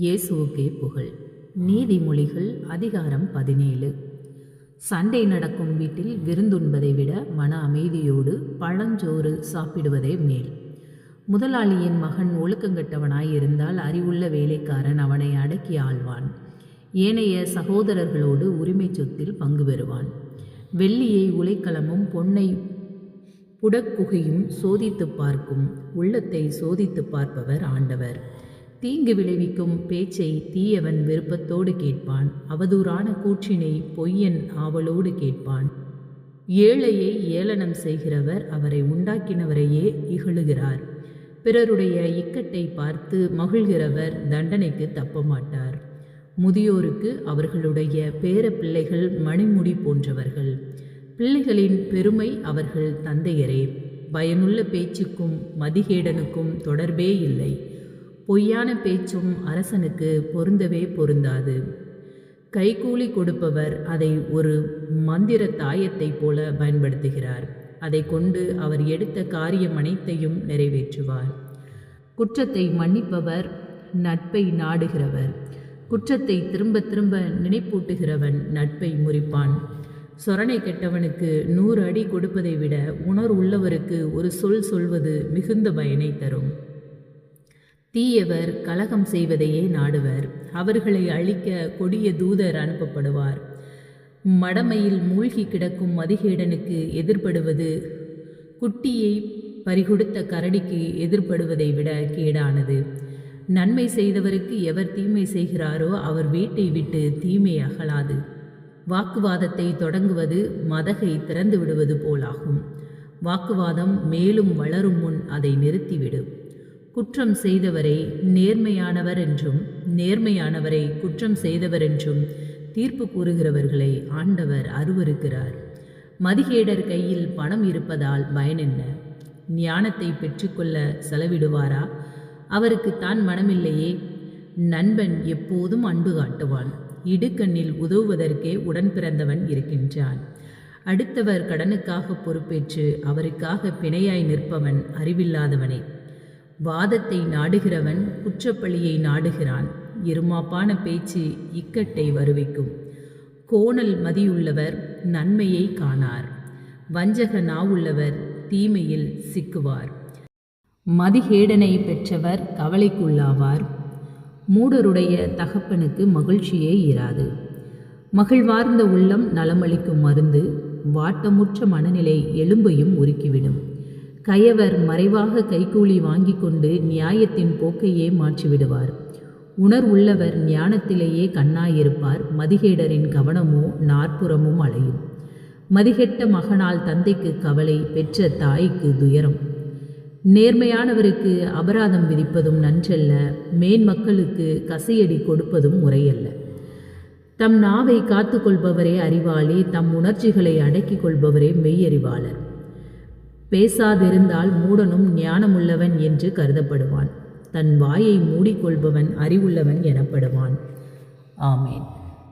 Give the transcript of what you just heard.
இயேசுவுக்கே புகழ். நீதிமொழிகள் அதிகாரம் 17. சண்டை நடக்கும் வீட்டில் விருந்துண்பதை விட மன அமைதியோடு பழஞ்சோறு சாப்பிடுவதே மேல். முதலாளியின் மகன் ஒழுக்கங்கெட்டவனாய் இருந்தால் அறிவுள்ள வேலைக்காரன் அவனை அடக்கி ஆள்வான். ஏனைய சகோதரர்களோடு உரிமை சொத்தில் பங்கு பெறுவான். வெள்ளியை உலைக்களமும் பொன்னை புடக்குகையும் சோதித்து பார்க்கும். உள்ளத்தை சோதித்து பார்ப்பவர் ஆண்டவர். தீங்கு விளைவிக்கும் பேச்சை தீயவன் விருப்பத்தோடு கேட்பான். அவதூறான கூற்றினை பொய்யன் ஆவலோடு கேட்பான். ஏழையை ஏளனம் செய்கிறவர் அவரை உண்டாக்கினவரையே இகழுகிறார். பிறருடைய இக்கட்டை பார்த்து மகிழ்கிறவர் தண்டனைக்கு தப்ப மாட்டார். முதியோருக்கு அவர்களுடைய பேர பிள்ளைகள் மணிமுடி போன்றவர்கள். பிள்ளைகளின் பெருமை அவர்கள் தந்தையரே. பயனுள்ள பேச்சுக்கும் மதிகேடனுக்கும் தொடர்பே இல்லை. பொய்யான பேச்சும் அரசனுக்கு பொருந்தவே பொருந்தாது. கைக்கூலி கொடுப்பவர் அதை ஒரு மந்திர தாயத்தைப் போல பயன்படுத்துகிறார். அதை கொண்டு அவர் எடுத்த காரியம் அனைத்தையும் நிறைவேற்றுவார். குற்றத்தை மன்னிப்பவர் நட்பை நாடுகிறவர். குற்றத்தை திரும்ப திரும்ப நினைப்பூட்டுகிறவன் நட்பை முறிப்பான். சொரணை கெட்டவனுக்கு 100 அடி கொடுப்பதை விட உணர்வுள்ளவருக்கு ஒரு சொல் சொல்வது மிகுந்த பயனை தரும். தீயவர் கலகம் செய்வதையே நாடுவர். அவர்களை அழிக்க கொடிய தூதர் அனுப்பப்படுவார். மடமையில் மூழ்கி கிடக்கும் மதிகேடனுக்கு எதிர்படுவது குட்டியை பறிகொடுத்த கரடிக்கு எதிர்படுவதை விட கேடானது. நன்மை செய்தவருக்கு எவர் தீமை செய்கிறாரோ அவர் வீட்டை விட்டு தீமை அகலாது. வாக்குவாதத்தை தொடங்குவது மதகை திறந்து விடுவது போலாகும். வாக்குவாதம் மேலும் வளரும் முன் அதை நிறுத்திவிடும். குற்றம் செய்தவரை நேர்மையானவர் என்றும் நேர்மையானவரை குற்றம் செய்தவர் என்றும் தீர்ப்பு கூறுகிறவர்களை ஆண்டவர் அருவருக்கிறார். மதிகேடர் கையில் பணம் இருப்பதால் பயனென்ன? ஞானத்தை பெற்றுக்கொள்ள செலவிடுவாரா? அவருக்கு தான் மனமில்லையே. நண்பன் எப்போதும் அன்பு காட்டுவான். இடுக்கண்ணில் உதவுவதற்கே உடன் பிறந்தவன் இருக்கின்றான். அடுத்தவர் கடனுக்காக பொறுப்பேற்று அவருக்காக பிணையாய் நிற்பவன் அறிவில்லாதவனே. வாதத்தை நாடுகிறவன் குற்றப்பழியை நாடுகிறான். இருமாப்பான பேச்சு இக்கட்டை வருவிக்கும். கோணல் மதியுள்ளவர் நன்மையை காணார். வஞ்சக நாவுள்ளவர் தீமையில் சிக்குவார். மதிகேடனை பெற்றவர் கவலைக்குள்ளாவார். மூடருடைய தகப்பனுக்கு மகிழ்ச்சியே இராது. மகிழ்வார்ந்த உள்ளம் நலமளிக்கும் மருந்து. வாட்டமுற்ற மனநிலை எலும்பையும் உருக்கிவிடும். கயவர் மறைவாக கைக்கூலி வாங்கி கொண்டு நியாயத்தின் போக்கையே மாற்றிவிடுவார். உணர்வுள்ளவர் ஞானத்திலேயே கண்ணாயிருப்பார். மதிகேடரின் கவனமோ நாற்புறமும் அலையும். மதிகெட்ட மகனால் தந்தைக்கு கவலை, பெற்ற தாய்க்கு துயரம். நேர்மையானவருக்கு அபராதம் விதிப்பதும் நன்றல்ல. மேன்மக்களுக்கு கசையடி கொடுப்பதும் முறையல்ல. தம் நாவை காத்து கொள்பவரே அறிவாளி. தம் உணர்ச்சிகளை அடக்கிக் கொள்பவரே மெய்யறிவாளர். பேசாதிருந்தால் மூடனும் ஞானமுள்ளவன் என்று கருதப்படுவான். தன் வாயை மூடிக்கொள்பவன் அறிவுள்ளவன் எனப்படுவான். ஆமேன்.